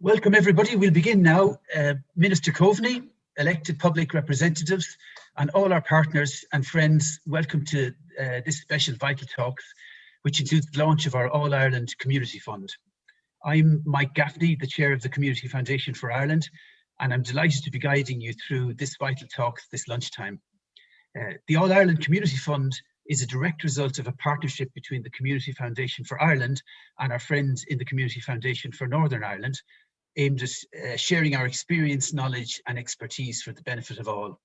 Welcome everybody. We'll begin now. Minister Coveny, elected public representatives, and all our partners and friends, welcome to this special Vital Talks, which includes the launch of our All-Ireland Community Fund. I'm Mike Gaffney, the Chair of the Community Foundation for Ireland, and I'm delighted to be guiding you through this Vital Talks this lunchtime. The All-Ireland Community Fund is a direct result of a partnership between the Community Foundation for Ireland and our friends in the Community Foundation for Northern Ireland, aimed at sharing our experience, knowledge and expertise for the benefit of all.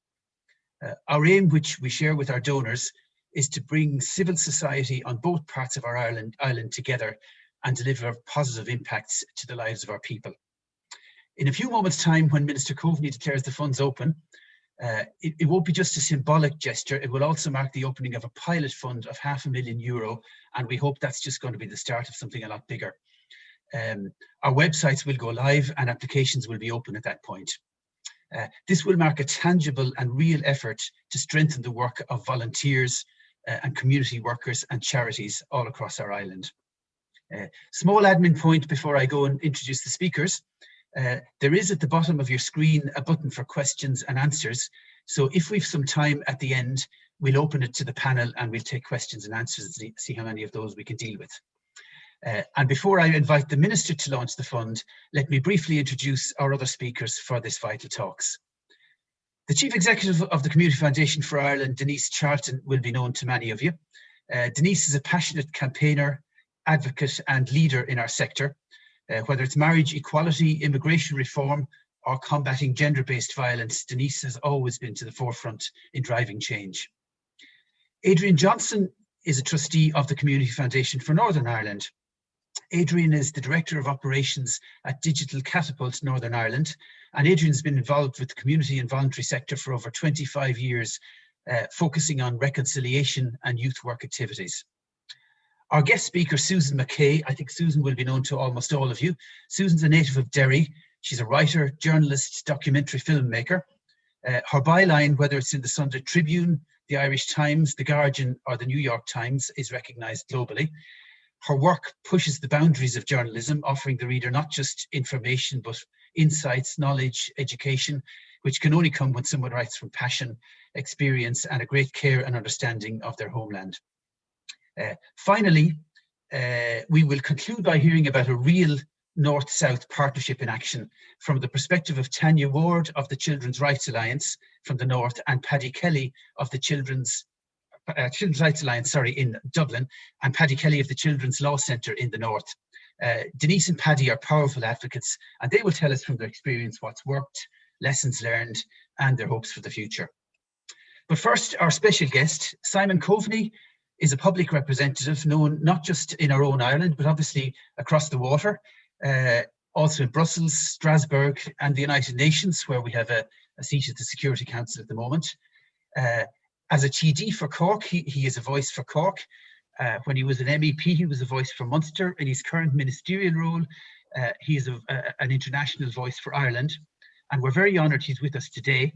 Our aim, which we share with our donors, is to bring civil society on both parts of our island together and deliver positive impacts to the lives of our people. In a few moments' time, when Minister Coveney declares the funds open, it won't be just a symbolic gesture, it will also mark the opening of a pilot fund of €500,000, and we hope that's just going to be the start of something a lot bigger. Our websites will go live and applications will be open at that point. This will mark a tangible and real effort to strengthen the work of volunteers and community workers and charities all across our island. Small admin point before I go and introduce the speakers. There is at the bottom of your screen a button for questions and answers. So if we've some time at the end, we'll open it to the panel and we'll take questions and answers and see how many of those we can deal with. And before I invite the Minister to launch the fund, let me briefly introduce our other speakers for this Vital Talks. The Chief Executive of the Community Foundation for Ireland, Denise Charlton, will be known to many of you. Denise is a passionate campaigner, advocate and leader in our sector, whether it's marriage equality, immigration reform or combating gender-based violence. Denise has always been to the forefront in driving change. Adrian Johnson is a trustee of the Community Foundation for Northern Ireland. Adrian is the Director of Operations at Digital Catapult Northern Ireland, and Adrian's been involved with the community and voluntary sector for over 25 years, focusing on reconciliation and youth work activities. Our guest speaker, Susan Mckay, I think Susan will be known to almost all of you. Susan's a native of Derry. She's a writer, journalist, documentary filmmaker. Her byline, whether it's in the Sunday Tribune, the Irish Times, the Guardian or the New York Times, is recognised globally. Her work pushes the boundaries of journalism, offering the reader not just information, but insights, knowledge, education, which can only come when someone writes from passion, experience, and a great care and understanding of their homeland. Finally, we will conclude by hearing about a real North-South partnership in action from the perspective of Tanya Ward of the Children's Rights Alliance from the North and Paddy Kelly of the Children's Rights Alliance, in Dublin, and Paddy Kelly of the Children's Law Centre in the North. Denise and Paddy are powerful advocates and they will tell us from their experience what's worked, lessons learned and their hopes for the future. But first, our special guest, Simon Coveney, is a public representative known not just in our own Ireland, but obviously across the water, also in Brussels, Strasbourg and the United Nations, where we have a seat at the Security Council at the moment. As a TD for Cork, he is a voice for Cork. When he was an MEP, he was a voice for Munster. In his current ministerial role, he is an international voice for Ireland. And we're very honoured he's with us today.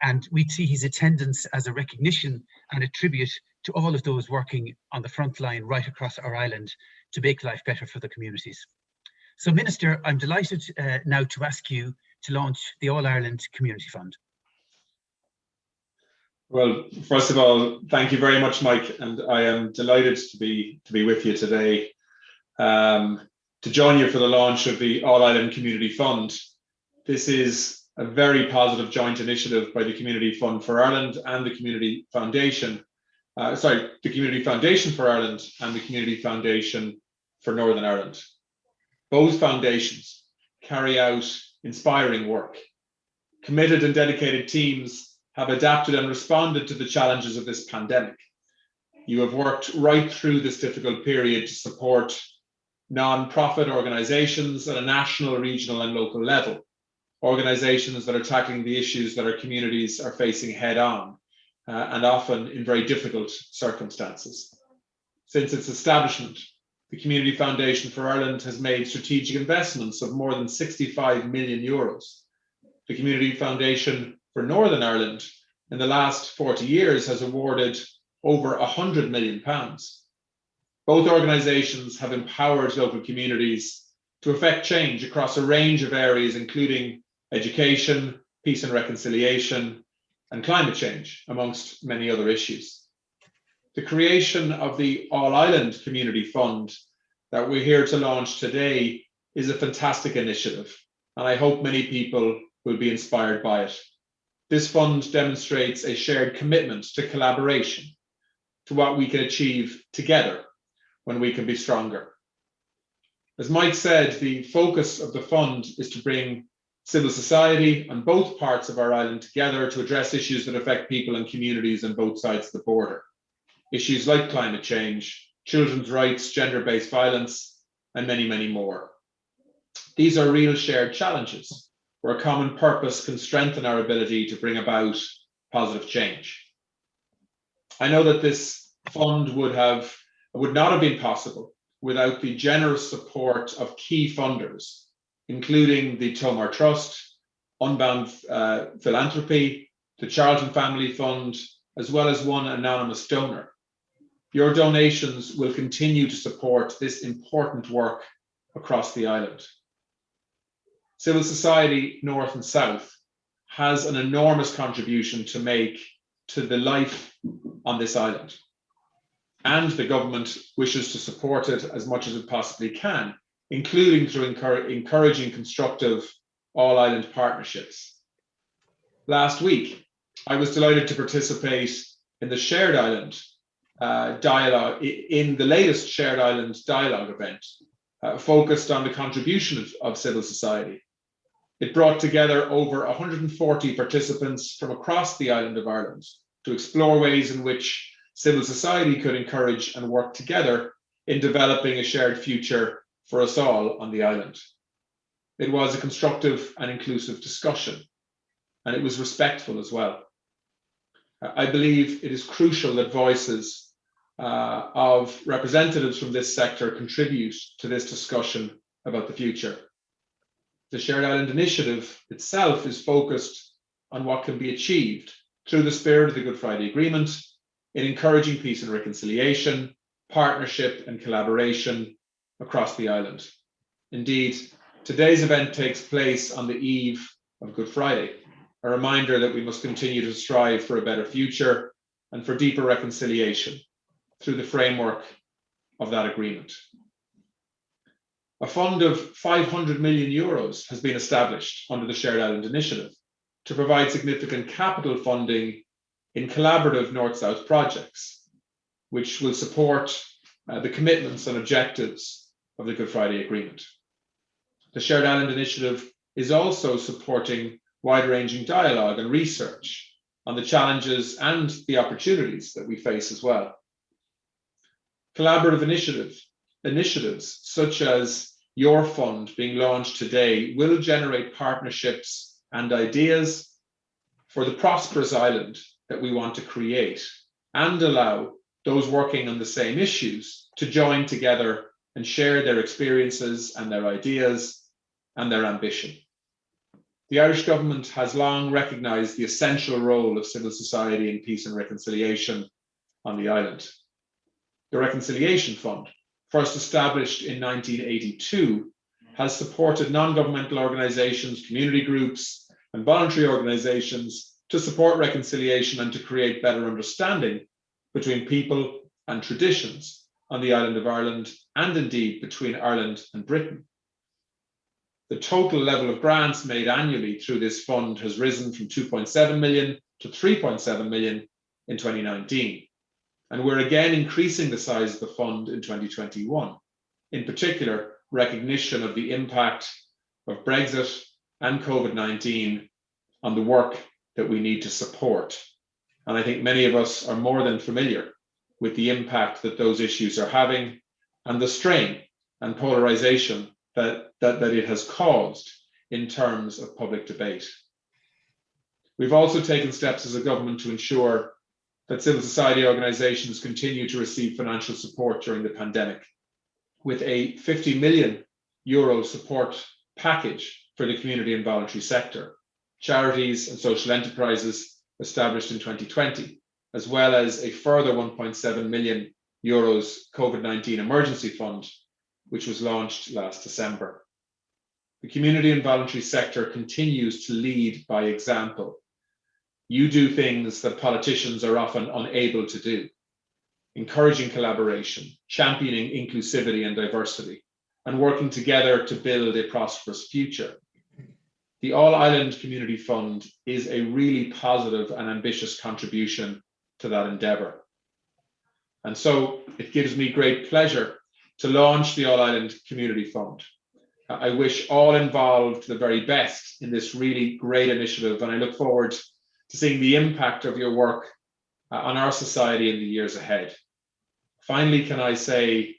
And we see his attendance as a recognition and a tribute to all of those working on the front line right across our island to make life better for the communities. So Minister, I'm delighted now to ask you to launch the All-Ireland Community Fund. Well, first of all, thank you very much, Mike, and I am delighted to be with you today to join you for the launch of the All-Ireland Community Fund. This is a very positive joint initiative by the Community Fund for Ireland and the Community Foundation, the Community Foundation for Ireland and the Community Foundation for Northern Ireland. Both foundations carry out inspiring work. Committed and dedicated teams have adapted and responded to the challenges of this pandemic. You have worked right through this difficult period to support non-profit organisations at a national, regional and local level, organisations that are tackling the issues that our communities are facing head on, and often in very difficult circumstances. Since its establishment, the Community Foundation for Ireland has made strategic investments of more than €65 million. The Community Foundation for Northern Ireland in the last 40 years has awarded over £100 million. Both organisations have empowered local communities to effect change across a range of areas, including education, peace and reconciliation, and climate change, amongst many other issues. The creation of the All-Ireland Community Fund that we're here to launch today is a fantastic initiative, and I hope many people will be inspired by it. This fund demonstrates a shared commitment to collaboration, to what we can achieve together when we can be stronger. As Mike said, the focus of the fund is to bring civil society on both parts of our island together to address issues that affect people and communities on both sides of the border. Issues like climate change, children's rights, gender-based violence, and many, many more. These are real shared challenges where a common purpose can strengthen our ability to bring about positive change. I know that this fund would not have been possible without the generous support of key funders, including the Tomar Trust, Unbound Philanthropy, the Charlton Family Fund, as well as one anonymous donor. Your donations will continue to support this important work across the island. Civil society, North and South, has an enormous contribution to make to the life on this island. And the government wishes to support it as much as it possibly can, including through encouraging constructive all-island partnerships. Last week, I was delighted to participate in the Shared Island dialogue, in the latest Shared Island dialogue event, focused on the contribution of civil society. It brought together over 140 participants from across the island of Ireland to explore ways in which civil society could encourage and work together in developing a shared future for us all on the island. It was a constructive and inclusive discussion, and it was respectful as well. I believe it is crucial that voices of representatives from this sector contribute to this discussion about the future. The Shared Island Initiative itself is focused on what can be achieved through the spirit of the Good Friday Agreement in encouraging peace and reconciliation, partnership and collaboration across the island. Indeed, today's event takes place on the eve of Good Friday, a reminder that we must continue to strive for a better future and for deeper reconciliation through the framework of that agreement. A fund of €500 million has been established under the Shared Island Initiative to provide significant capital funding in collaborative North-South projects, which will support the commitments and objectives of the Good Friday Agreement. The Shared Island Initiative is also supporting wide-ranging dialogue and research on the challenges and the opportunities that we face as well. Collaborative initiatives such as your fund being launched today will generate partnerships and ideas for the prosperous island that we want to create and allow those working on the same issues to join together and share their experiences and their ideas and their ambition. The Irish government has long recognised the essential role of civil society in peace and reconciliation on the island. The Reconciliation Fund, first established in 1982, has supported non-governmental organisations, community groups, and voluntary organisations to support reconciliation and to create better understanding between people and traditions on the island of Ireland, and indeed between Ireland and Britain. The total level of grants made annually through this fund has risen from 2.7 million to 3.7 million in 2019. And we're again increasing the size of the fund in 2021. In particular, recognition of the impact of Brexit and COVID-19 on the work that we need to support. And I think many of us are more than familiar with the impact that those issues are having and the strain and polarization that it has caused in terms of public debate. We've also taken steps as a government to ensure that civil society organisations continue to receive financial support during the pandemic, with a €50 million support package for the community and voluntary sector, charities and social enterprises established in 2020, as well as a further €1.7 million COVID-19 emergency fund, which was launched last December. the community and voluntary sector continues to lead by example. You do things that politicians are often unable to do, encouraging collaboration, championing inclusivity and diversity, and working together to build a prosperous future. The All Ireland Community Fund is a really positive and ambitious contribution to that endeavour. And so it gives me great pleasure to launch the All Ireland Community Fund. I wish all involved the very best in this really great initiative, and I look forward to seeing the impact of your work on our society in the years ahead. Finally, can I say,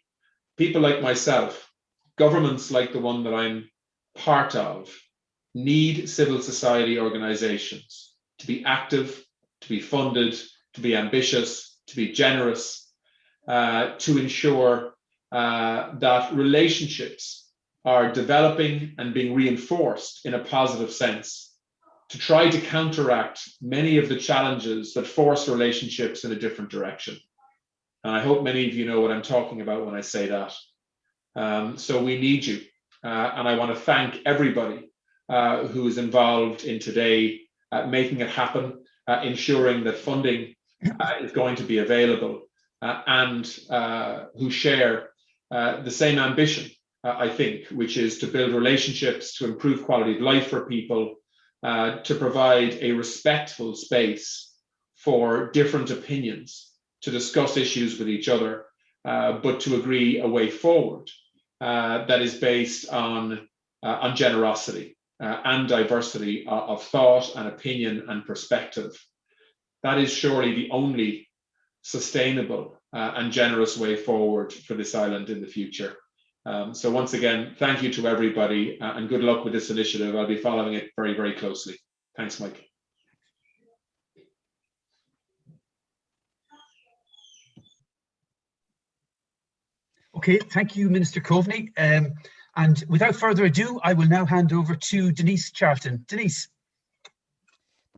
people like myself, governments like the one that I'm part of, need civil society organisations to be active, to be funded, to be ambitious, to be generous, to ensure that relationships are developing and being reinforced in a positive sense, to try to counteract many of the challenges that force relationships in a different direction. And I hope many of you know what I'm talking about when I say that. So we need you. And I want to thank everybody who is involved in today making it happen, ensuring that funding is going to be available, and who share the same ambition, I think, which is to build relationships, to improve quality of life for people, to provide a respectful space for different opinions, to discuss issues with each other, but to agree a way forward that is based on generosity and diversity of thought and opinion and perspective. That is surely the only sustainable and generous way forward for this island in the future. So once again, thank you to everybody and good luck with this initiative. I'll be following it very, very closely. Thanks, Mike. Okay, thank you, Minister Coveney. And without further ado, I will now hand over to Denise Charlton. Denise.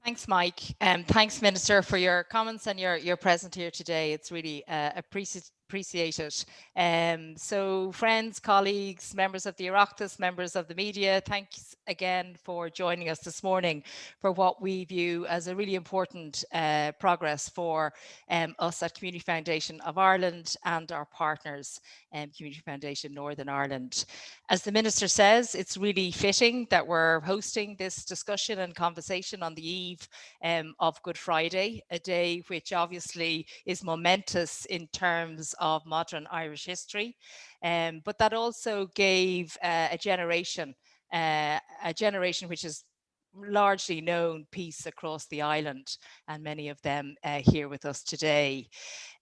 Thanks, Mike. Thanks, Minister, for your comments and your presence here today. It's really appreciated. So friends, colleagues, members of the Oireachtas, members of the media, thanks again for joining us this morning for what we view as a really important progress for us at Community Foundation of Ireland and our partners, Community Foundation Northern Ireland. As the Minister says, it's really fitting that we're hosting this discussion and conversation on the eve of Good Friday, a day which obviously is momentous in terms of modern Irish history, but that also gave a generation which is largely known peace across the island, and many of them here with us today.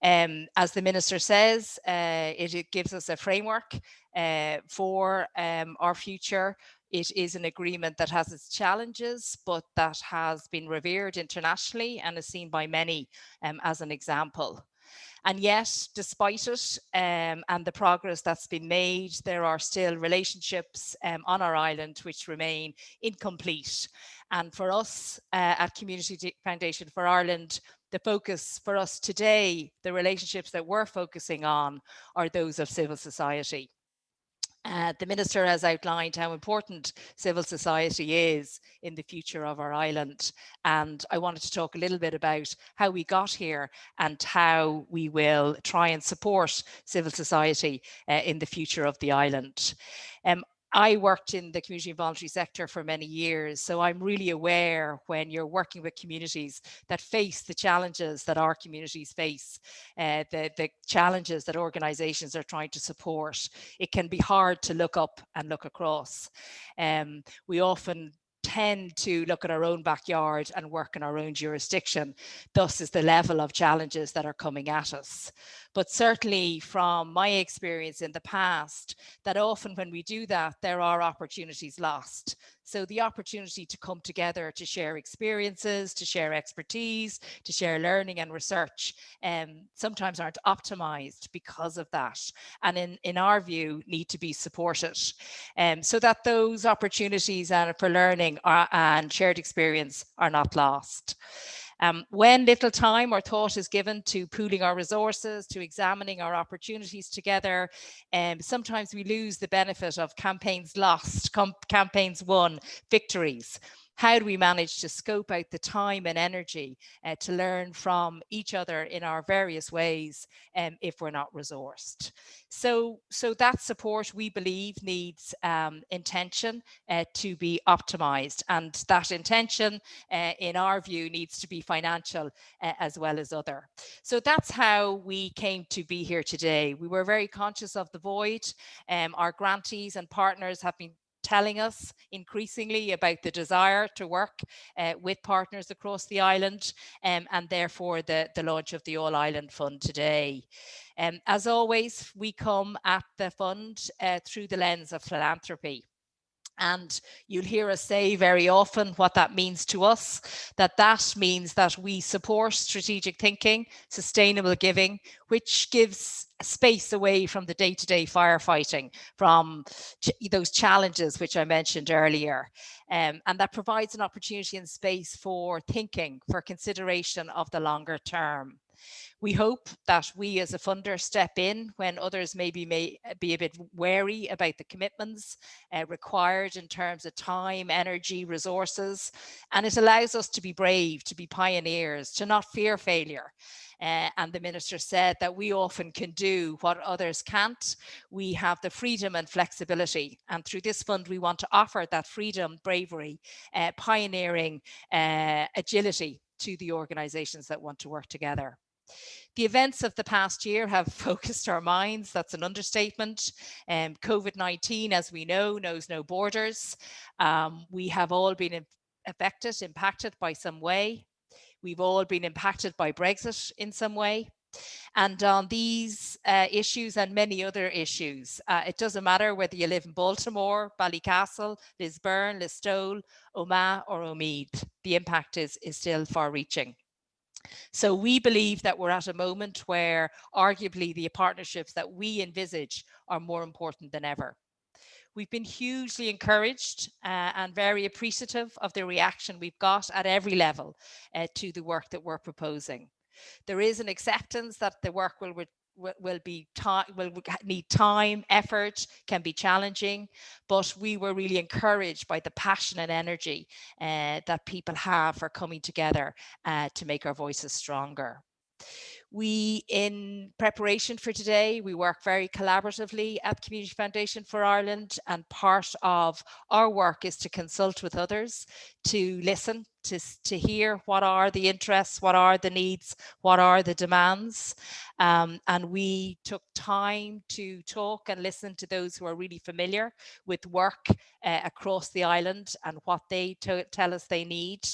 As the Minister says, it gives us a framework for our future. It is an agreement that has its challenges, but that has been revered internationally and is seen by many as an example. And yet, despite it and the progress that's been made, there are still relationships on our island which remain incomplete. And for us at Community Foundation for Ireland, the focus for us today, the relationships that we're focusing on, are those of civil society. The Minister has outlined how important civil society is in the future of our island, and I wanted to talk a little bit about how we got here and how we will try and support civil society in the future of the island. I worked in the community and voluntary sector for many years, so I'm really aware when you're working with communities that face the challenges that our communities face, the challenges that organisations are trying to support. It can be hard to look up and look across. We often tend to look at our own backyard and work in our own jurisdiction. Thus is the level of challenges that are coming at us. But certainly from my experience in the past, that often when we do that, there are opportunities lost. So the opportunity to come together to share experiences, to share expertise, to share learning and research, sometimes aren't optimized because of that. And in our view, need to be supported so that those opportunities for learning and shared experience are not lost. When little time or thought is given to pooling our resources, to examining our opportunities together, sometimes we lose the benefit of campaigns lost, campaigns won, victories. How do we manage to scope out the time and energy to learn from each other in our various ways if we're not resourced? So that support, we believe, needs intention to be optimized, and that intention, in our view, needs to be financial as well as other. So that's how we came to be here today. We were very conscious of the void. Our grantees and partners have been telling us increasingly about the desire to work with partners across the island, and therefore the launch of the All Island Fund today. As always, we come at the fund through the lens of philanthropy. And you'll hear us say very often what that means to us, that means that we support strategic thinking, sustainable giving, which gives space away from the day-to-day firefighting, from those challenges which I mentioned earlier. And that provides an opportunity and space for thinking, for consideration of the longer term. We hope that we as a funder step in when others maybe may be a bit wary about the commitments required in terms of time, energy, resources. And it allows us to be brave, to be pioneers, to not fear failure. And the Minister said that we often can do what others can't. We have the freedom and flexibility. And through this fund, we want to offer that freedom, bravery, pioneering, agility to the organisations that want to work together. The events of the past year have focused our minds. That's an understatement. COVID-19, as we know, knows no borders. We have all been affected, impacted by some way. We've all been impacted by Brexit in some way. And on these issues and many other issues, it doesn't matter whether you live in Baltimore, Ballycastle, Lisburn, Listowel, Omagh or Omeath. The impact is still far-reaching. So we believe that we're at a moment where arguably the partnerships that we envisage are more important than ever. We've been hugely encouraged and very appreciative of the reaction we've got at every level to the work that we're proposing. There is an acceptance that the work will need time, effort, can be challenging, but we were really encouraged by the passion and energy that people have for coming together to make our voices stronger. We, in preparation for today, we work very collaboratively at Community Foundation for Ireland, and part of our work is to consult with others, to listen, to hear what are the interests, what are the needs, what are the demands. And we took time to talk and listen to those who are really familiar with work across the island and what they tell us they need.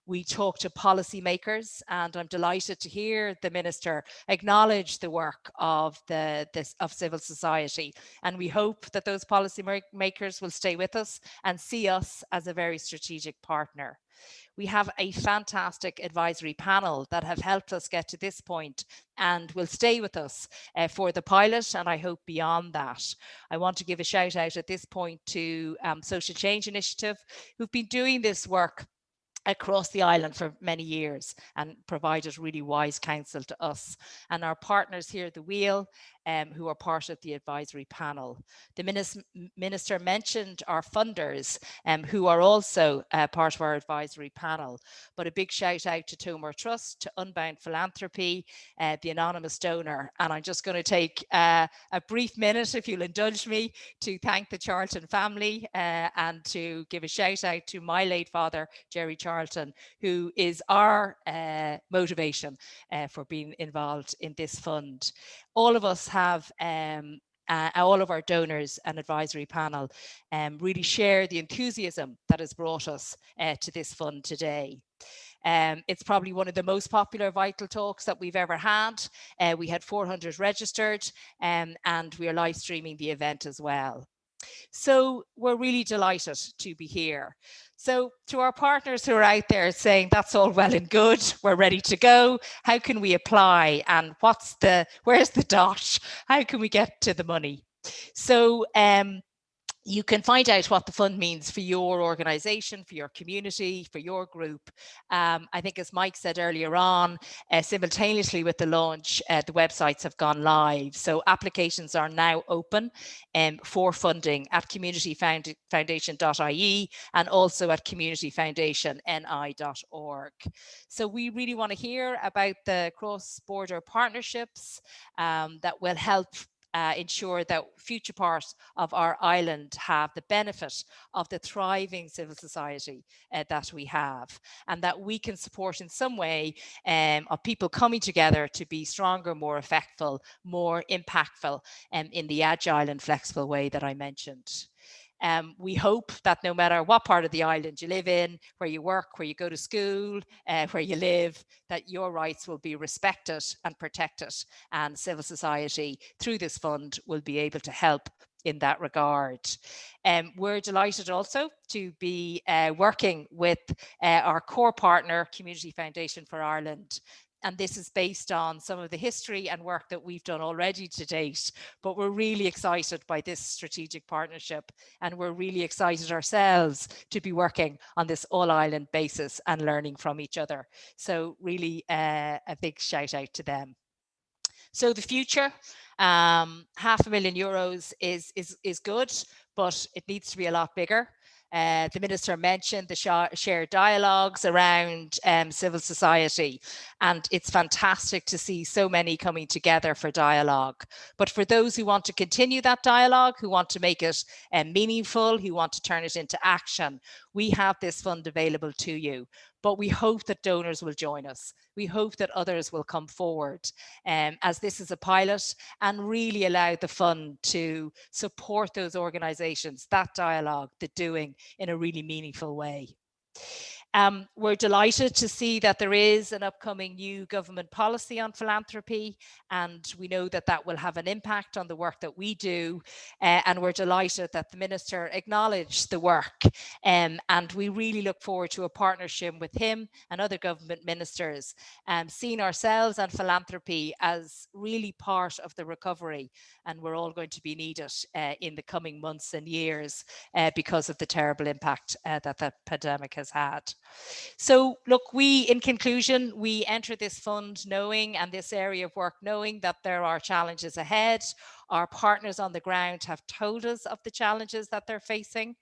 We talked to policymakers, and I'm delighted to hear the Minister acknowledge the work of civil society. And we hope that those policymakers will stay with us and see us as a very strategic partner. We have a fantastic advisory panel that have helped us get to this point and will stay with us for the pilot, and I hope beyond that. I want to give a shout out at this point to Social Change Initiative, who've been doing this work across the island for many years and provided really wise counsel to us and our partners here at the wheel, who are part of the advisory panel. The Minister mentioned our funders, who are also part of our advisory panel, but a big shout out to Tomar Trust, to Unbound Philanthropy, the anonymous donor. And I'm just going to take a brief minute, if you'll indulge me, to thank the Charlton family and to give a shout out to my late father, Jerry Charlton, who is our motivation for being involved in this fund. All of us have all of our donors and advisory panel really share the enthusiasm that has brought us to this fund today. It's probably one of the most popular Vital Talks that we've ever had. We had 400 registered and we are live streaming the event as well. So we're really delighted to be here. So to our partners who are out there saying that's all well and good, we're ready to go, how can we apply and where's the dot? How can we get to the money? So You can find out what the fund means for your organisation, for your community, for your group. I think, as Mike said earlier on, simultaneously with the launch, the websites have gone live. So applications are now open for funding at communityfoundation.ie and also at communityfoundationni.org. So we really want to hear about the cross-border partnerships that will help ensure that future parts of our island have the benefit of the thriving civil society that we have, and that we can support in some way of people coming together to be stronger, more effective, more impactful in the agile and flexible way that I mentioned. We hope that no matter what part of the island you live in, where you work, where you go to school, where you live, that your rights will be respected and protected, and civil society through this fund will be able to help in that regard. We're delighted also to be working with our core partner, Community Foundation for Ireland. And this is based on some of the history and work that we've done already to date. But we're really excited by this strategic partnership, and we're really excited ourselves to be working on this all-island basis and learning from each other. So really a big shout out to them. So the future, €500,000 is good, but it needs to be a lot bigger. The Minister mentioned the shared dialogues around civil society, and it's fantastic to see so many coming together for dialogue. But for those who want to continue that dialogue, who want to make it meaningful, who want to turn it into action, we have this fund available to you. But we hope that donors will join us. We hope that others will come forward as this is a pilot, and really allow the fund to support those organisations, that dialogue, the doing in a really meaningful way. We're delighted to see that there is an upcoming new government policy on philanthropy, and we know that that will have an impact on the work that we do, and we're delighted that the Minister acknowledged the work, and we really look forward to a partnership with him and other government ministers, seeing ourselves and philanthropy as really part of the recovery, and we're all going to be needed in the coming months and years because of the terrible impact that the pandemic has had. So look, in conclusion, we enter this fund knowing, and this area of work knowing, that there are challenges ahead. Our partners on the ground have told us of the challenges that they're facing.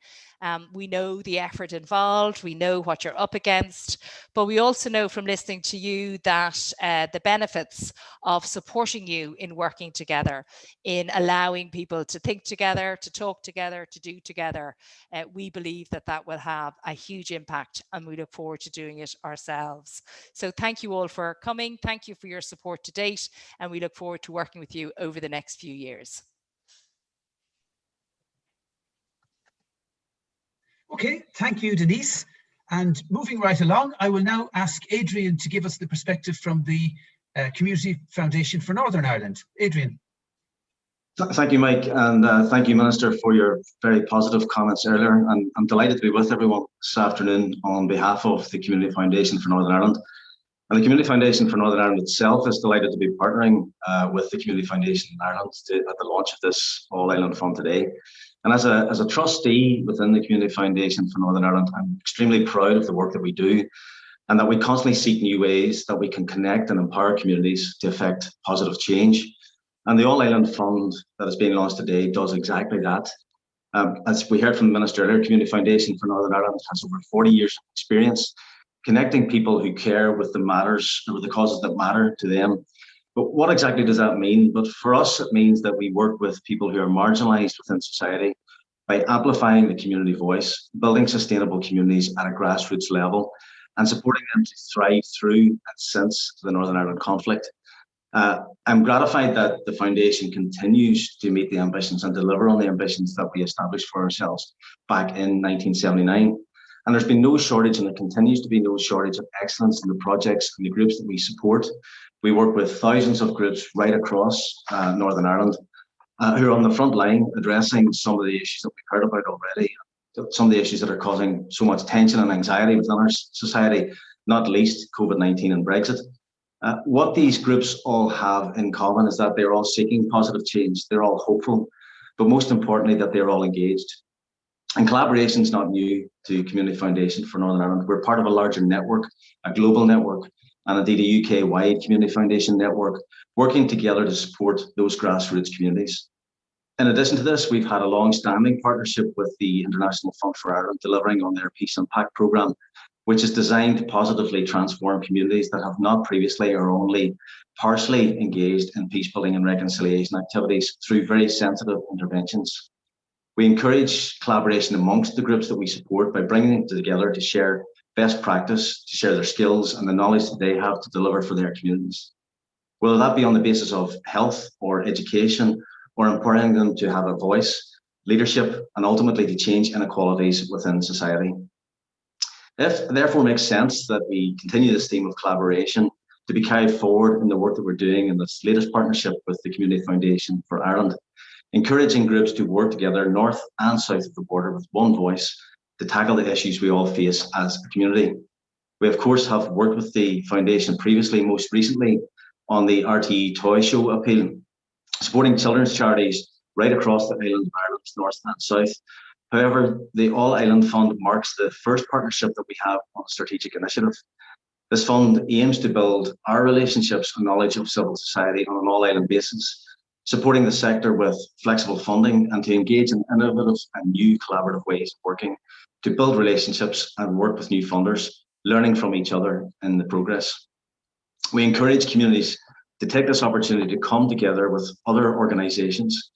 We know the effort involved, we know what you're up against, but we also know from listening to you that the benefits of supporting you in working together, in allowing people to think together, to talk together, to do together, we believe that that will have a huge impact, and we look forward to doing it ourselves. So thank you all for coming. Thank you for your support to date, and we look forward to working with you over the next few years. Okay, thank you, Denise. And moving right along, I will now ask Adrian to give us the perspective from the Community Foundation for Northern Ireland. Adrian. Thank you, Mike, and thank you, Minister, for your very positive comments earlier. And I'm delighted to be with everyone this afternoon on behalf of the Community Foundation for Northern Ireland. And the Community Foundation for Northern Ireland itself is delighted to be partnering with the Community Foundation in Ireland at the launch of this All-Island Fund today. And as a trustee within the Community Foundation for Northern Ireland, I'm extremely proud of the work that we do, and that we constantly seek new ways that we can connect and empower communities to effect positive change. And the All-Island Fund that is being launched today does exactly that. As we heard from the Minister earlier, Community Foundation for Northern Ireland has over 40 years of experience connecting people who care with the matters or the causes that matter to them. But what exactly does that mean? But for us, it means that we work with people who are marginalised within society by amplifying the community voice, building sustainable communities at a grassroots level, and supporting them to thrive through and since the Northern Ireland conflict. I'm gratified that the Foundation continues to meet the ambitions and deliver on the ambitions that we established for ourselves back in 1979. And there's been no shortage, and there continues to be no shortage of excellence in the projects and the groups that we support. We work with thousands of groups right across Northern Ireland who are on the front line addressing some of the issues that we've heard about already, some of the issues that are causing so much tension and anxiety within our society, not least COVID-19 and Brexit. What these groups all have in common is that they're all seeking positive change, they're all hopeful, but most importantly that they're all engaged. And collaboration is not new to Community Foundation for Northern Ireland. We're part of a larger network, a global network, and indeed a UK-wide Community Foundation network, working together to support those grassroots communities. In addition to this, we've had a long-standing partnership with the International Fund for Ireland, delivering on their Peace Impact programme, which is designed to positively transform communities that have not previously or only partially engaged in peace building and reconciliation activities through very sensitive interventions. We encourage collaboration amongst the groups that we support by bringing them together to share best practice, to share their skills and the knowledge that they have to deliver for their communities. Whether that be on the basis of health or education, or empowering them to have a voice, leadership, and ultimately to change inequalities within society. It therefore makes sense that we continue this theme of collaboration to be carried forward in the work that we're doing in this latest partnership with the Community Foundation for Ireland, encouraging groups to work together north and south of the border with one voice to tackle the issues we all face as a community. We of course have worked with the Foundation previously, most recently on the RTE Toy Show appeal, supporting children's charities right across the island of Ireland, north and south. However, the All Island Fund marks the first partnership that we have on a strategic initiative. This fund aims to build our relationships and knowledge of civil society on an all-island basis, supporting the sector with flexible funding and to engage in innovative and new collaborative ways of working to build relationships and work with new funders, learning from each other in the progress. We encourage communities to take this opportunity to come together with other organisations.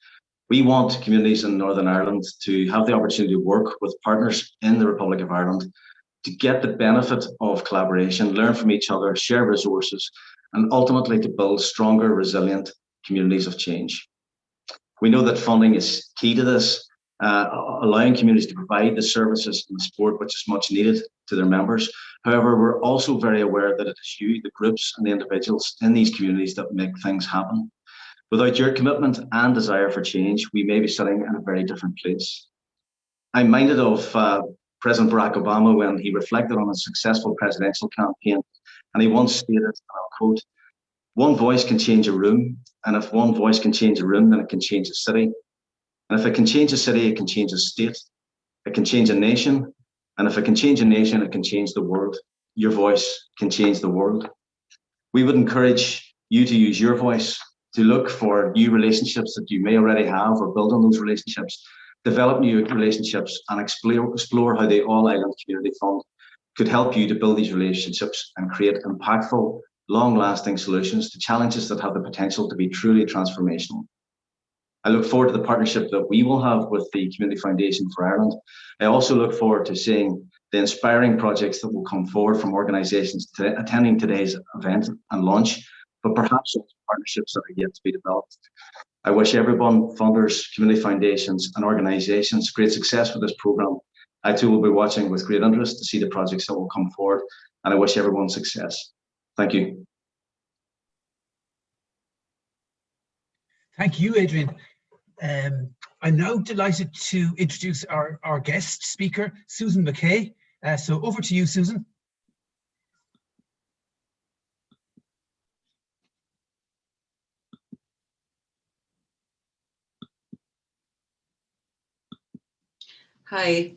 We want communities in Northern Ireland to have the opportunity to work with partners in the Republic of Ireland to get the benefit of collaboration, learn from each other, share resources, and ultimately to build stronger, resilient communities of change. We know that funding is key to this, allowing communities to provide the services and support which is much needed to their members. However, we're also very aware that it is you, the groups and the individuals in these communities that make things happen. Without your commitment and desire for change, we may be sitting in a very different place. I'm minded of President Barack Obama when he reflected on a successful presidential campaign, and he once stated, and I'll quote, "One voice can change a room, and if one voice can change a room, then it can change a city. And if it can change a city, it can change a state. It can change a nation. And if it can change a nation, it can change the world. Your voice can change the world." We would encourage you to use your voice to look for new relationships that you may already have or build on those relationships, develop new relationships and explore how the All Island Community Fund could help you to build these relationships and create impactful, long-lasting solutions to challenges that have the potential to be truly transformational. I look forward to the partnership that we will have with the Community Foundation for Ireland. I also look forward to seeing the inspiring projects that will come forward from organisations attending today's event and launch, but perhaps also partnerships that are yet to be developed. I wish everyone, funders, community foundations and organisations great success with this programme. I too will be watching with great interest to see the projects that will come forward, and I wish everyone success. Thank you. Thank you, Adrian. I'm now delighted to introduce our guest speaker, Susan Mckay. So over to you, Susan. Hi.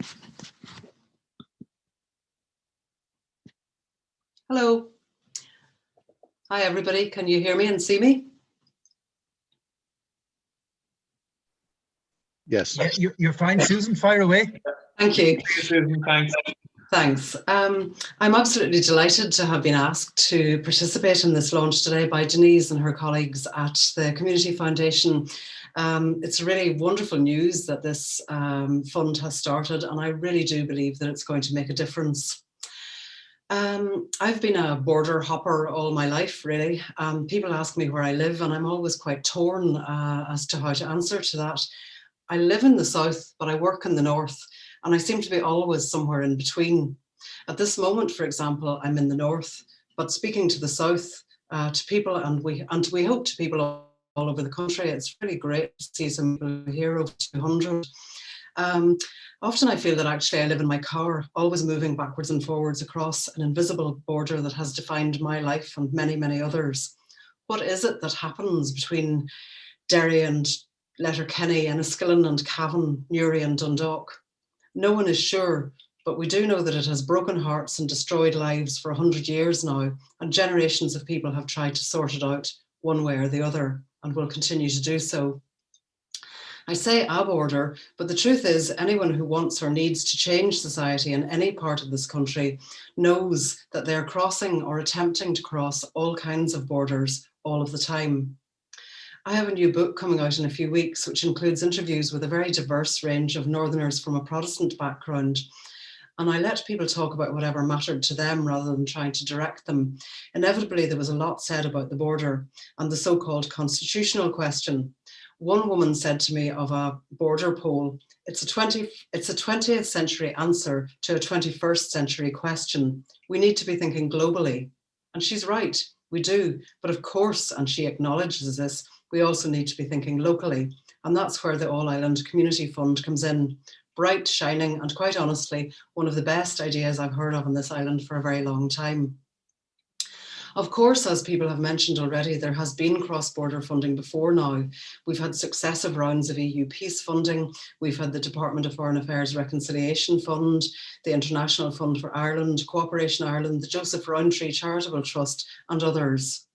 Hello. Hi, everybody. Can you hear me and see me? Yes. Yeah, you're fine, Susan. Fire away. Thank you. Susan, thanks. Thanks. I'm absolutely delighted to have been asked to participate in this launch today by Denise and her colleagues at the Community Foundation. It's really wonderful news that this fund has started, and I really do believe that it's going to make a difference. I've been a border hopper all my life, really. People ask me where I live, and I'm always quite torn as to how to answer to that. I live in the south, but I work in the north, and I seem to be always somewhere in between. At this moment, for example, I'm in the north, but speaking to the south, to people, and we hope to people all over the country. It's really great to see some people here, over 200. Often I feel that actually I live in my car, always moving backwards and forwards across an invisible border that has defined my life and many, many others. What is it that happens between Derry and Letterkenny, Enniskillen and Cavan, Newry and Dundalk? No one is sure, but we do know that it has broken hearts and destroyed lives for 100 years now, and generations of people have tried to sort it out one way or the other and will continue to do so. I say a border, but the truth is anyone who wants or needs to change society in any part of this country knows that they're crossing or attempting to cross all kinds of borders all of the time. I have a new book coming out in a few weeks, which includes interviews with a very diverse range of Northerners from a Protestant background. And I let people talk about whatever mattered to them rather than trying to direct them. Inevitably, there was a lot said about the border and the so-called constitutional question. One woman said to me of a border poll, it's a 20th century answer to a 21st century question. We need to be thinking globally. And she's right, we do. But of course, and she acknowledges this, we also need to be thinking locally. And that's where the All Ireland Community Fund comes in. Bright, shining, and quite honestly, one of the best ideas I've heard of on this island for a very long time. Of course, as people have mentioned already, there has been cross-border funding before now. We've had successive rounds of EU peace funding. We've had the Department of Foreign Affairs Reconciliation Fund, the International Fund for Ireland, Cooperation Ireland, the Joseph Rowntree Charitable Trust, and others.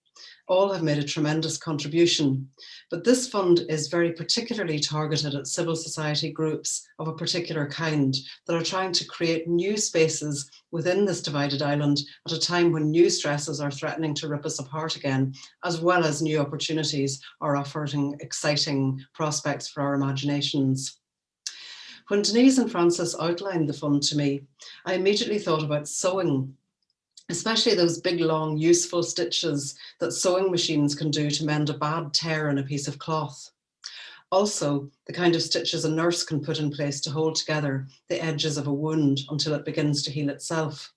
All have made a tremendous contribution. But this fund is very particularly targeted at civil society groups of a particular kind that are trying to create new spaces within this divided island at a time when new stresses are threatening to rip us apart again, as well as new opportunities are offering exciting prospects for our imaginations. When Denise and Francis outlined the fund to me, I immediately thought about sewing, especially those big, long, useful stitches that sewing machines can do to mend a bad tear in a piece of cloth. Also, the kind of stitches a nurse can put in place to hold together the edges of a wound until it begins to heal itself.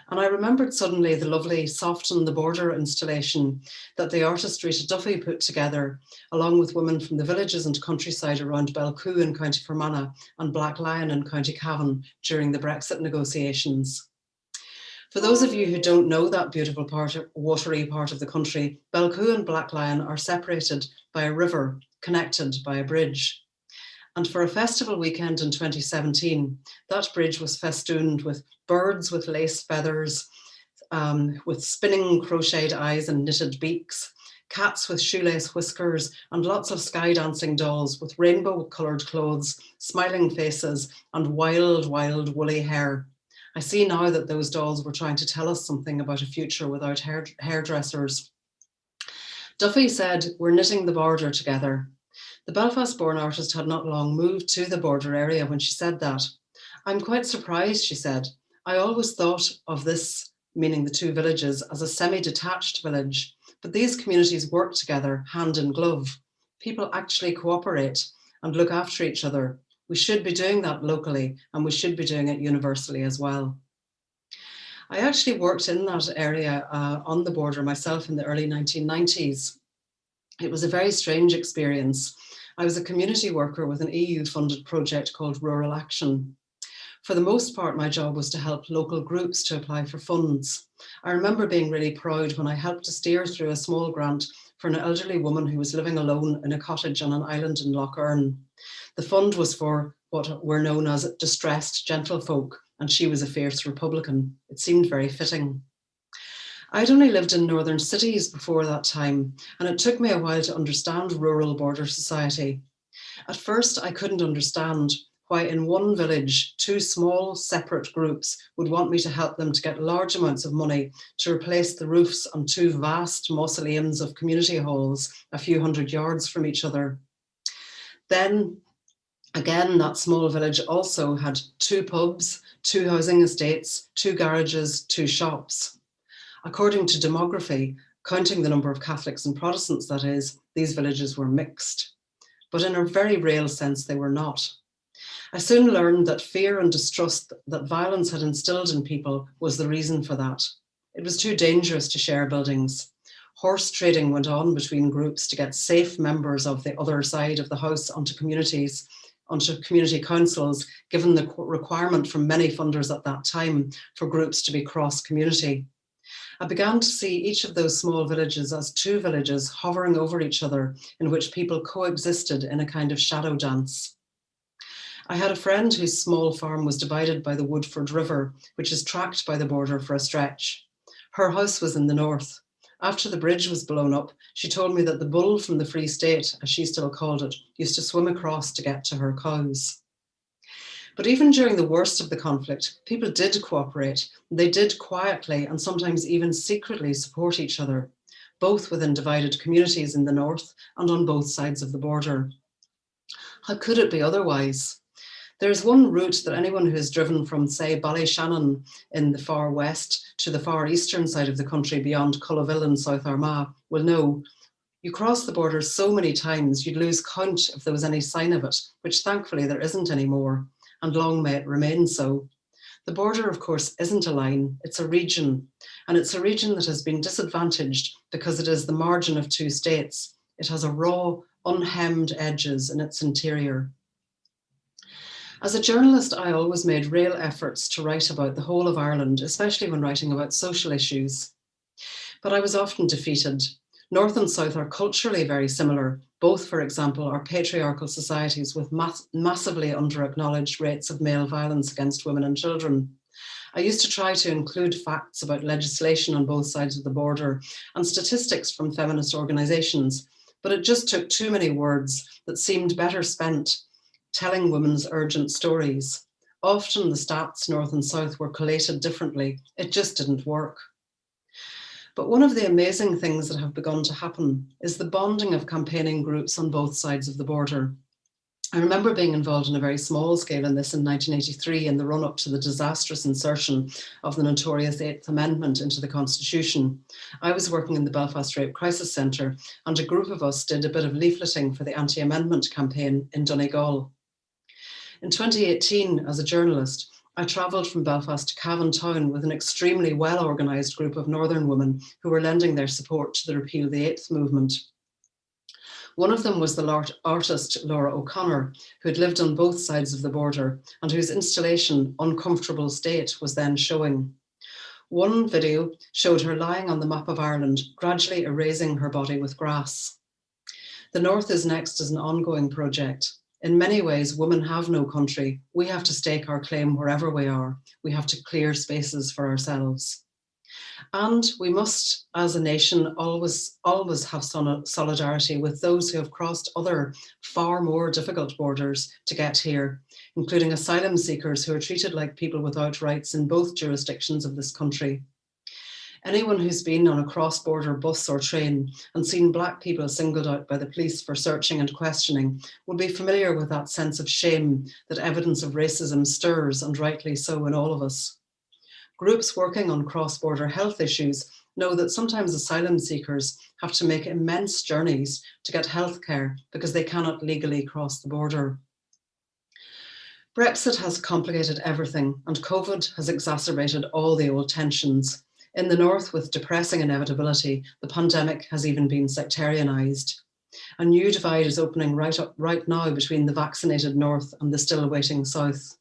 And I remembered suddenly the lovely Soften the Border installation that the artist Rita Duffy put together, along with women from the villages and countryside around Belcoo in County Fermanagh and Black Lion in County Cavan during the Brexit negotiations. For those of you who don't know that beautiful watery part of the country, Belcoo and Black Lion are separated by a river, connected by a bridge. And for a festival weekend in 2017, that bridge was festooned with birds with lace feathers, with spinning crocheted eyes and knitted beaks, cats with shoelace whiskers, and lots of sky dancing dolls with rainbow coloured clothes, smiling faces, and wild, wild woolly hair. I see now that those dolls were trying to tell us something about a future without hairdressers. Duffy said, "We're knitting the border together." The Belfast-born artist had not long moved to the border area when she said that. "I'm quite surprised," she said. "I always thought of this," meaning the two villages, "as a semi-detached village, but these communities work together hand in glove. People actually cooperate and look after each other. We should be doing that locally, and we should be doing it universally as well." I actually worked in that area on the border myself in the early 1990s. It was a very strange experience. I was a community worker with an EU-funded project called Rural Action. For the most part, my job was to help local groups to apply for funds. I remember being really proud when I helped to steer through a small grant for an elderly woman who was living alone in a cottage on an island in Lough Erne. The fund was for what were known as distressed gentlefolk, and she was a fierce Republican. It seemed very fitting. I'd only lived in northern cities before that time, and it took me a while to understand rural border society. At first, I couldn't understand why in one village, two small separate groups would want me to help them to get large amounts of money to replace the roofs on two vast mausoleums of community halls a few hundred yards from each other. Then, again, that small village also had two pubs, two housing estates, two garages, two shops. According to demography, counting the number of Catholics and Protestants, that is, these villages were mixed. But in a very real sense, they were not. I soon learned that fear and distrust that violence had instilled in people was the reason for that. It was too dangerous to share buildings. Horse trading went on between groups to get safe members of the other side of the house onto community councils, given the requirement from many funders at that time for groups to be cross-community. I began to see each of those small villages as two villages hovering over each other in which people coexisted in a kind of shadow dance. I had a friend whose small farm was divided by the Woodford River, which is tracked by the border for a stretch. Her house was in the north. After the bridge was blown up, she told me that the bull from the Free State, as she still called it, used to swim across to get to her cows. But even during the worst of the conflict, people did cooperate. They did quietly and sometimes even secretly support each other, both within divided communities in the north and on both sides of the border. How could it be otherwise? There's one route that anyone who has driven from, say, Ballyshannon in the far west to the far eastern side of the country beyond Cullaville and South Armagh will know. You cross the border so many times you'd lose count if there was any sign of it, which thankfully there isn't anymore, and long may it remain so. The border, of course, isn't a line, it's a region, and it's a region that has been disadvantaged because it is the margin of two states. It has a raw, unhemmed edges in its interior. As a journalist, I always made real efforts to write about the whole of Ireland, especially when writing about social issues. But I was often defeated. North and South are culturally very similar. Both, for example, are patriarchal societies with massively under-acknowledged rates of male violence against women and children. I used to try to include facts about legislation on both sides of the border and statistics from feminist organisations, but it just took too many words that seemed better spent telling women's urgent stories. Often the stats North and South were collated differently. It just didn't work. But one of the amazing things that have begun to happen is the bonding of campaigning groups on both sides of the border. I remember being involved in a very small scale in this in 1983 in the run-up to the disastrous insertion of the notorious 8th Amendment into the Constitution. I was working in the Belfast Rape Crisis Centre, and a group of us did a bit of leafleting for the anti-amendment campaign in Donegal. In 2018, as a journalist, I travelled from Belfast to Cavan Town with an extremely well-organised group of Northern women who were lending their support to the Repeal the 8th movement. One of them was the artist Laura O'Connor, who had lived on both sides of the border and whose installation, Uncomfortable State, was then showing. One video showed her lying on the map of Ireland, gradually erasing her body with grass. The North is Next is an ongoing project. In many ways, women have no country. We have to stake our claim wherever we are. We have to clear spaces for ourselves. And we must, as a nation, always have solidarity with those who have crossed other, far more difficult borders to get here, including asylum seekers who are treated like people without rights in both jurisdictions of this country. Anyone who's been on a cross-border bus or train and seen Black people singled out by the police for searching and questioning will be familiar with that sense of shame that evidence of racism stirs, and rightly so, in all of us. Groups working on cross-border health issues know that sometimes asylum seekers have to make immense journeys to get healthcare because they cannot legally cross the border. Brexit has complicated everything, and COVID has exacerbated all the old tensions. In the North, with depressing inevitability, the pandemic has even been sectarianised. A new divide is opening right now between the vaccinated North and the still waiting South.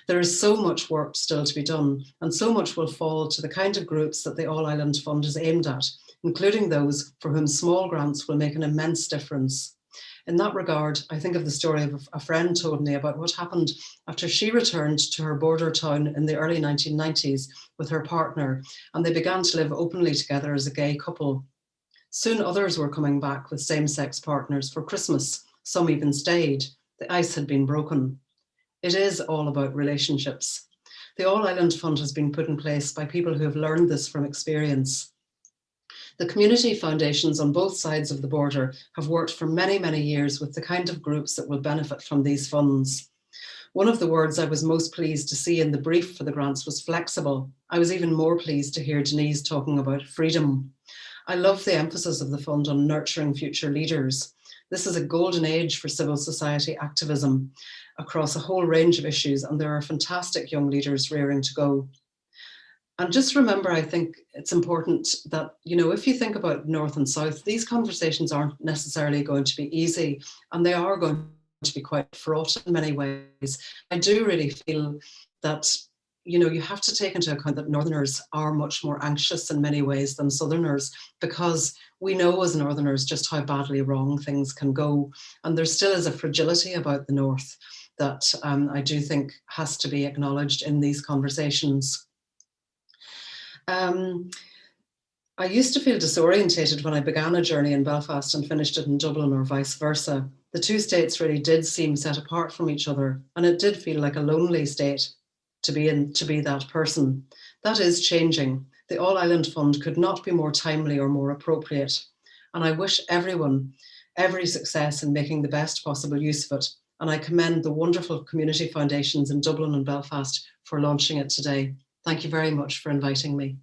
There is so much work still to be done, and so much will fall to the kind of groups that the All Ireland Fund is aimed at, including those for whom small grants will make an immense difference. In that regard, I think of the story of a friend told me about what happened after she returned to her border town in the early 1990s with her partner, and they began to live openly together as a gay couple. Soon others were coming back with same-sex partners for Christmas. Some even stayed. The ice had been broken. It is all about relationships. The All Ireland Fund has been put in place by people who have learned this from experience. The community foundations on both sides of the border have worked for many, many years with the kind of groups that will benefit from these funds. One of the words I was most pleased to see in the brief for the grants was flexible. I was even more pleased to hear Denise talking about freedom. I love the emphasis of the fund on nurturing future leaders. This is a golden age for civil society activism across a whole range of issues, and there are fantastic young leaders rearing to go. And just remember, I think it's important that, if you think about North and South, these conversations aren't necessarily going to be easy, and they are going to be quite fraught in many ways. I do really feel that, you have to take into account that Northerners are much more anxious in many ways than Southerners, because we know as Northerners just how badly wrong things can go. And there still is a fragility about the North that I do think has to be acknowledged in these conversations. I used to feel disorientated when I began a journey in Belfast and finished it in Dublin, or vice versa. The two states really did seem set apart from each other, and it did feel like a lonely state to be in, to be that person. That is changing. The All Ireland Fund could not be more timely or more appropriate. And I wish everyone every success in making the best possible use of it. And I commend the wonderful community foundations in Dublin and Belfast for launching it today. Thank you very much for inviting me.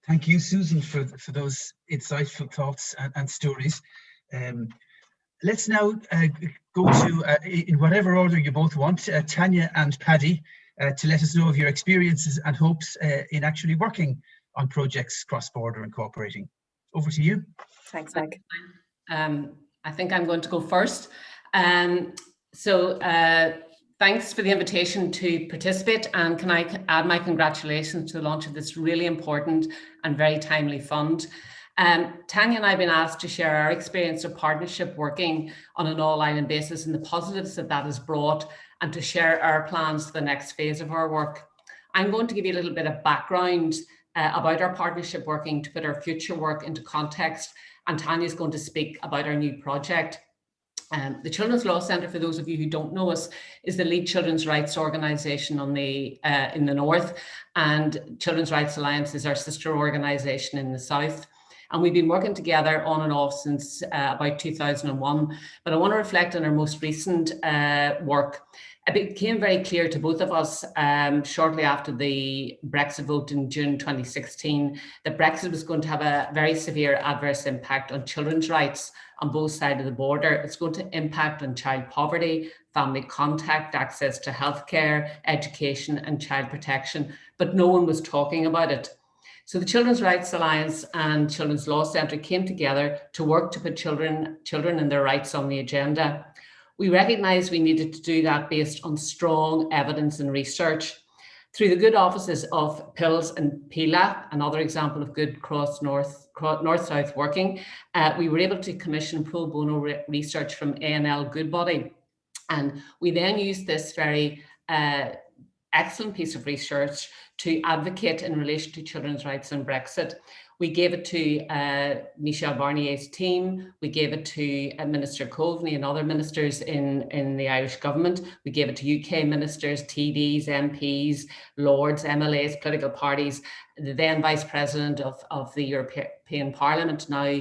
Thank you, Susan, for those insightful thoughts and stories. Let's now go to, in whatever order you both want, Tanya and Paddy, to let us know of your experiences and hopes in actually working on projects cross-border and cooperating. Over to you. Thanks, Mike. I think I'm going to go first. Thanks for the invitation to participate, and can I add my congratulations to the launch of this really important and very timely fund. Tanya and I have been asked to share our experience of partnership working on an all-island basis and the positives that that has brought, and to share our plans for the next phase of our work. I'm going to give you a little bit of background about our partnership working to put our future work into context, and Tanya is going to speak about our new project. The Children's Law Centre, for those of you who don't know us, is the lead children's rights organisation in the north, and Children's Rights Alliance is our sister organisation in the south. And we've been working together on and off since about 2001. But I want to reflect on our most recent work. It became very clear to both of us shortly after the Brexit vote in June 2016 that Brexit was going to have a very severe adverse impact on children's rights on both sides of the border. It's going to impact on child poverty, family contact, access to healthcare, education and child protection, but no one was talking about it. So the Children's Rights Alliance and Children's Law Centre came together to work to put children and their rights on the agenda. We recognised we needed to do that based on strong evidence and research. Through the good offices of PILS and PILA, another example of good cross north-south working, we were able to commission pro bono research from A&L Goodbody. And we then used this very excellent piece of research to advocate in relation to children's rights and Brexit. We gave it to Michel Barnier's team. We gave it to Minister Coveny and other ministers in the Irish government. We gave it to UK ministers, TDs, MPs, Lords, MLAs, political parties, the then Vice President of the European Parliament, now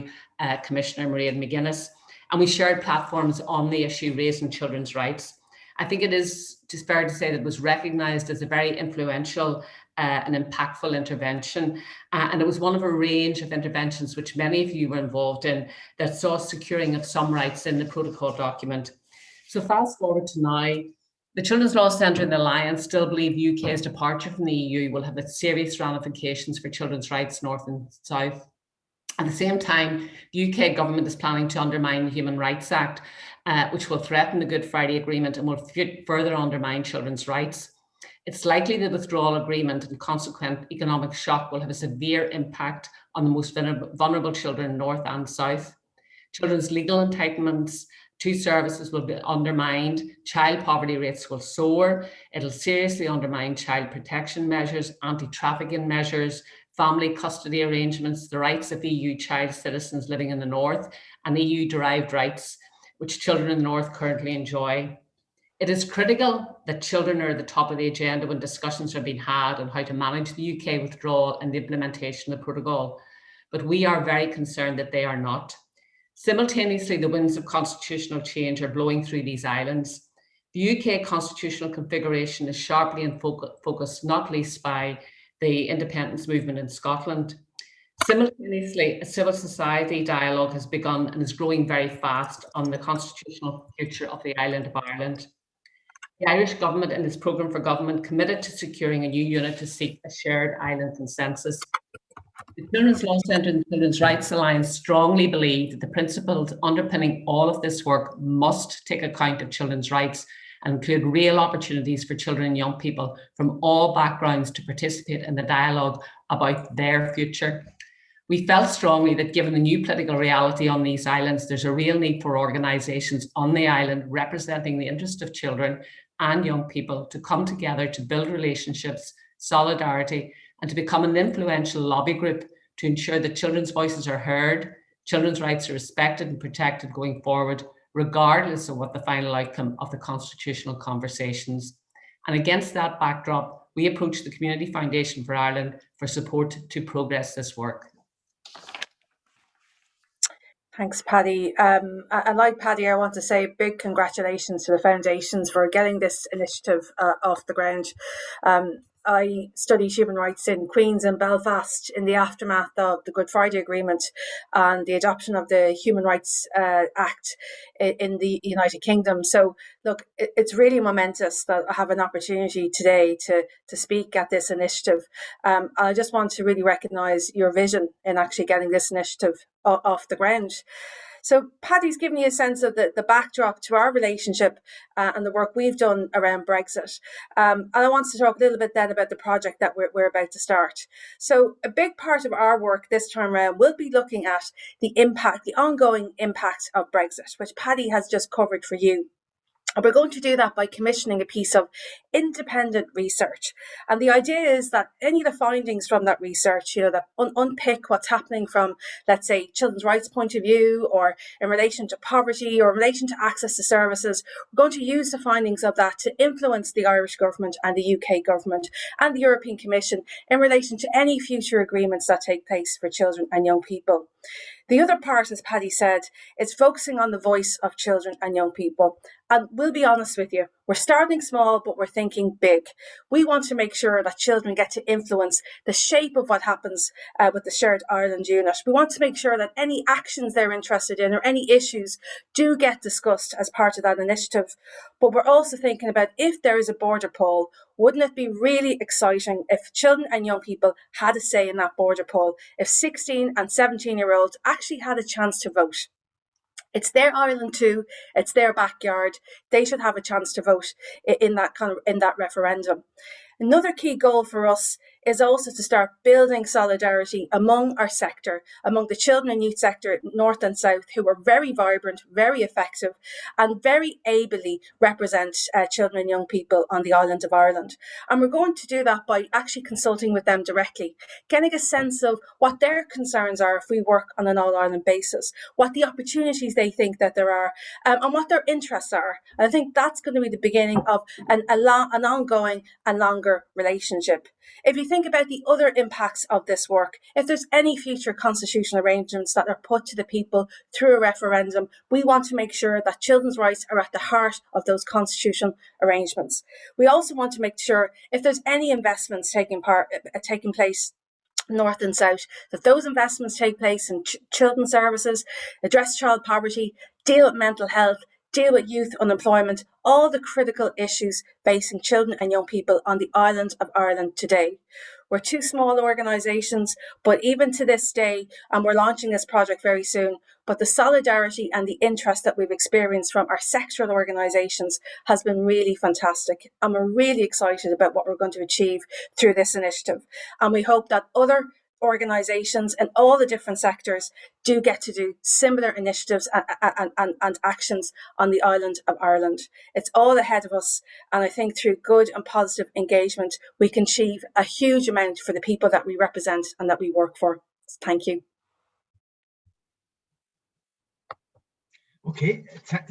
Commissioner Maria McGuinness. And we shared platforms on the issue raising children's rights. I think it is just fair to say that it was recognised as a very influential and impactful intervention. And it was one of a range of interventions which many of you were involved in that saw securing of some rights in the protocol document. So fast forward to now, the Children's Law Centre and the Alliance still believe the UK's departure from the EU will have serious ramifications for children's rights north and south. At the same time, the UK government is planning to undermine the Human Rights Act, which will threaten the Good Friday Agreement and will further undermine children's rights. It's likely the withdrawal agreement and consequent economic shock will have a severe impact on the most vulnerable children north and south. Children's legal entitlements to services will be undermined, child poverty rates will soar, it'll seriously undermine child protection measures, anti-trafficking measures, family custody arrangements, the rights of EU child citizens living in the north, and EU-derived rights which children in the north currently enjoy. It is critical that children are at the top of the agenda when discussions are being had on how to manage the UK withdrawal and the implementation of the protocol, but we are very concerned that they are not. Simultaneously, the winds of constitutional change are blowing through these islands. The UK constitutional configuration is sharply in focus, not least by the independence movement in Scotland. Simultaneously, a civil society dialogue has begun and is growing very fast on the constitutional future of the island of Ireland. The Irish government and its programme for government committed to securing a new unit to seek a shared island consensus. The Children's Law Centre and the Children's Rights Alliance strongly believe that the principles underpinning all of this work must take account of children's rights and include real opportunities for children and young people from all backgrounds to participate in the dialogue about their future. We felt strongly that given the new political reality on these islands, there's a real need for organisations on the island representing the interest of children and young people to come together to build relationships, solidarity, and to become an influential lobby group to ensure that children's voices are heard, children's rights are respected and protected going forward, regardless of what the final outcome of the constitutional conversations. And against that backdrop, we approached the Community Foundation for Ireland for support to progress this work. Thanks, Paddy. And like Paddy, I want to say big congratulations to the foundations for getting this initiative off the ground. I studied human rights in Queen's and Belfast in the aftermath of the Good Friday Agreement and the adoption of the Human Rights Act in the United Kingdom. So, look, it's really momentous that I have an opportunity today to speak at this initiative. I just want to really recognise your vision in actually getting this initiative off the ground. So Paddy's given you a sense of the backdrop to our relationship and the work we've done around Brexit. And I want to talk a little bit then about the project that we're about to start. So a big part of our work this time around will be looking at the impact, the ongoing impact of Brexit, which Paddy has just covered for you. And we're going to do that by commissioning a piece of independent research. And the idea is that any of the findings from that research, that unpick what's happening from, let's say, children's rights point of view, or in relation to poverty, or in relation to access to services, we're going to use the findings of that to influence the Irish government and the UK government and the European Commission in relation to any future agreements that take place for children and young people. The other part, as Paddy said, is focusing on the voice of children and young people. And we'll be honest with you, we're starting small, but we're thinking big. We want to make sure that children get to influence the shape of what happens with the Shared Ireland unit. We want to make sure that any actions they're interested in or any issues do get discussed as part of that initiative. But we're also thinking about, if there is a border poll, wouldn't it be really exciting if children and young people had a say in that border poll, if 16 and 17-year-olds actually had a chance to vote? It's their island too. It's their backyard. They should have a chance to vote in that referendum. Another key goal for us is also to start building solidarity among our sector, among the children and youth sector, north and south, who are very vibrant, very effective, and very ably represent children and young people on the island of Ireland. And we're going to do that by actually consulting with them directly, getting a sense of what their concerns are if we work on an all-Ireland basis, what the opportunities they think that there are, and what their interests are. And I think that's going to be the beginning of an ongoing and longer relationship. If you think about the other impacts of this work, if there's any future constitutional arrangements that are put to the people through a referendum, we want to make sure that children's rights are at the heart of those constitutional arrangements. We also want to make sure, if there's any investments taking place north and south, that those investments take place in children's services, address child poverty, deal with mental health, deal with youth unemployment, all the critical issues facing children and young people on the island of Ireland today. We're two small organisations, but even to this day, and we're launching this project very soon, but the solidarity and the interest that we've experienced from our sectoral organisations has been really fantastic. And we're really excited about what we're going to achieve through this initiative. And we hope that other organisations in all the different sectors do get to do similar initiatives and actions on the island of Ireland. It's all ahead of us, and I think through good and positive engagement we can achieve a huge amount for the people that we represent and that we work for. Thank you. Okay,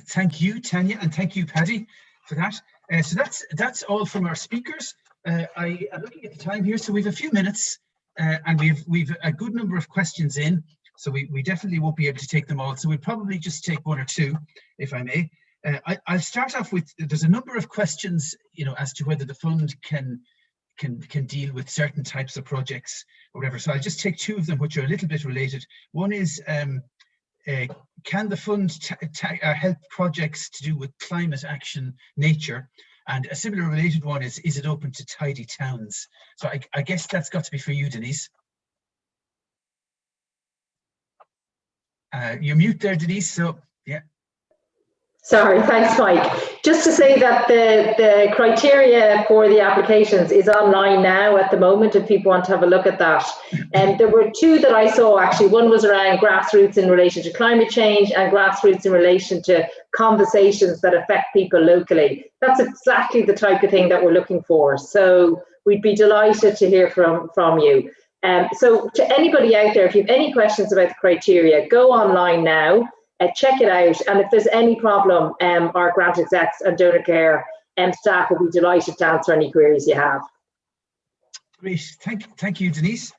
thank you, Tanya, and thank you, Paddy, for that. So that's all from our speakers. I am looking at the time here, so we have a few minutes. And we've a good number of questions in, so we definitely won't be able to take them all. So we'll probably just take one or two, if I may. I'll start off with, there's a number of questions, as to whether the fund can deal with certain types of projects or whatever. So I'll just take two of them, which are a little bit related. One is, can the fund help projects to do with climate action, nature? And a similar related one is it open to tidy towns? So I guess that's got to be for you, Denise. You're mute there, Denise, so yeah. Sorry, thanks, Mike. Just to say that the criteria for the applications is online now at the moment, if people want to have a look at that. And there were two that I saw, actually. One was around grassroots in relation to climate change and grassroots in relation to conversations that affect people locally. That's exactly the type of thing that we're looking for. So we'd be delighted to hear from you. So to anybody out there, if you have any questions about the criteria, go online now. Check it out, and if there's any problem, our grant execs and donor care staff will be delighted to answer any queries you have. Great, thank you, Denise.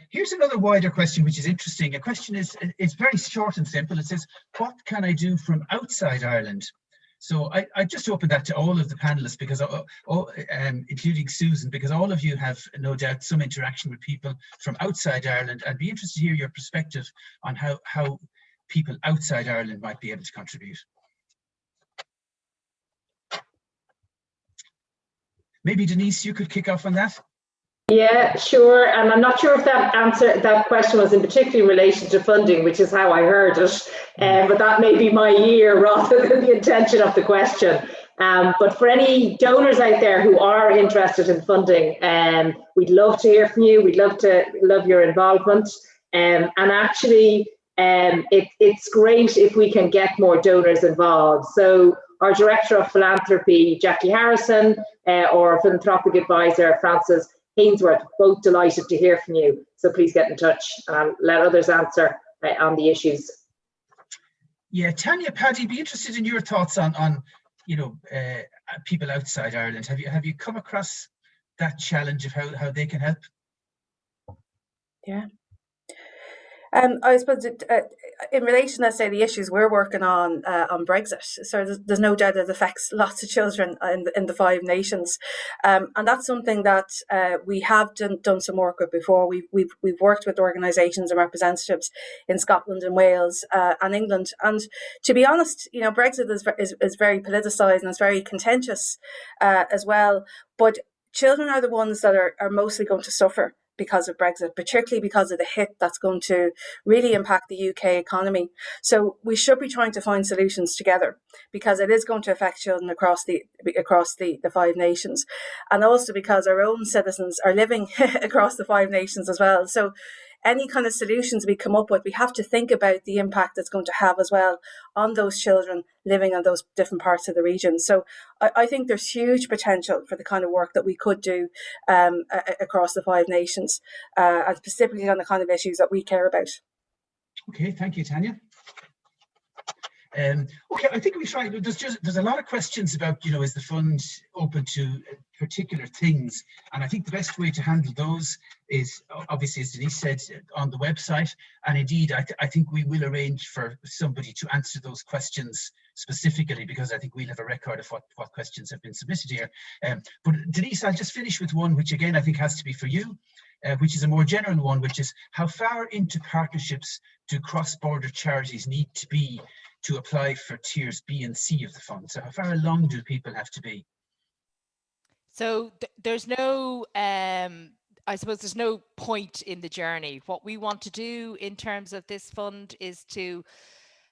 Here's another wider question, which is interesting. A question is very short and simple. It says, what can I do from outside Ireland? So I just opened that to all of the panelists, because including Susan, because all of you have no doubt some interaction with people from outside Ireland. I'd be interested to hear your perspective on how people outside Ireland might be able to contribute. Maybe Denise, you could kick off on that. Yeah, sure. And I'm not sure if that question was in particular in relation to funding, which is how I heard it. But that may be my ear rather than the intention of the question. But for any donors out there who are interested in funding, we'd love to hear from you. We'd love your involvement. And actually, it's great if we can get more donors involved. So our Director of Philanthropy, Jackie Harrison, or Philanthropic Advisor, Francis Hainsworth, both delighted to hear from you. So please get in touch and let others answer on the issues. Yeah, Tanya, Paddy, be interested in your thoughts on people outside Ireland. Have you come across that challenge of how they can help? Yeah. I suppose in relation, let's say, the issues we're working on Brexit, so there's no doubt it affects lots of children in the Five Nations, and that's something that we have done some work with before. We've worked with organisations and representatives in Scotland and Wales and England, and to be honest, Brexit is very politicised and it's very contentious as well. But children are the ones that are mostly going to suffer because of Brexit, particularly because of the hit that's going to really impact the UK economy. So we should be trying to find solutions together, because it is going to affect children across the Five Nations, and also because our own citizens are living across the Five Nations as well. So any kind of solutions we come up with, we have to think about the impact it's going to have as well on those children living in those different parts of the region. So I think there's huge potential for the kind of work that we could do across the Five Nations, and specifically on the kind of issues that we care about. Okay, thank you, Tanya. Okay, I think we try. There's a lot of questions about, is the fund open to particular things, and I think the best way to handle those is obviously, as Denise said, on the website, and indeed I think we will arrange for somebody to answer those questions specifically, because I think we'll have a record of what questions have been submitted here. But Denise, I'll just finish with one which again I think has to be for you, which is a more general one, which is, how far into partnerships do cross-border charities need to be to apply for tiers B and C of the fund? So how far along do people have to be? So there's no, I suppose there's no point in the journey. What we want to do in terms of this fund is to,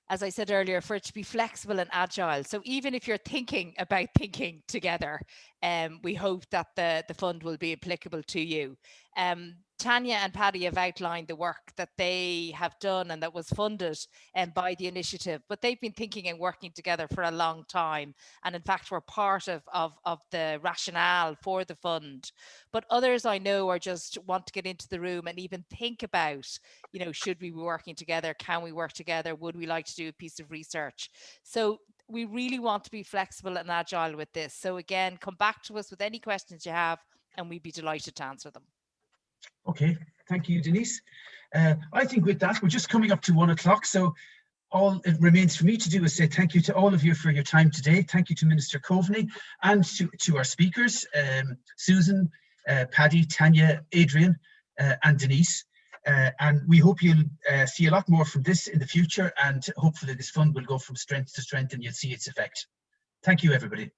as I said earlier, for it to be flexible and agile. So even if you're thinking about thinking together, we hope that the fund will be applicable to you. Tanya and Paddy have outlined the work that they have done and that was funded by the initiative, but they've been thinking and working together for a long time, and in fact were part of the rationale for the fund. But others I know are just want to get into the room and even think about, should we be working together? Can we work together? Would we like to do a piece of research? So we really want to be flexible and agile with this. So again, come back to us with any questions you have and we'd be delighted to answer them. Okay, thank you, Denise. I think with that, we're just coming up to 1 o'clock. So all it remains for me to do is say thank you to all of you for your time today. Thank you to Minister Coveny and to our speakers, Susan, Paddy, Tanya, Adrian, and Denise. And we hope you'll see a lot more from this in the future, and hopefully this fund will go from strength to strength and you'll see its effect. Thank you, everybody.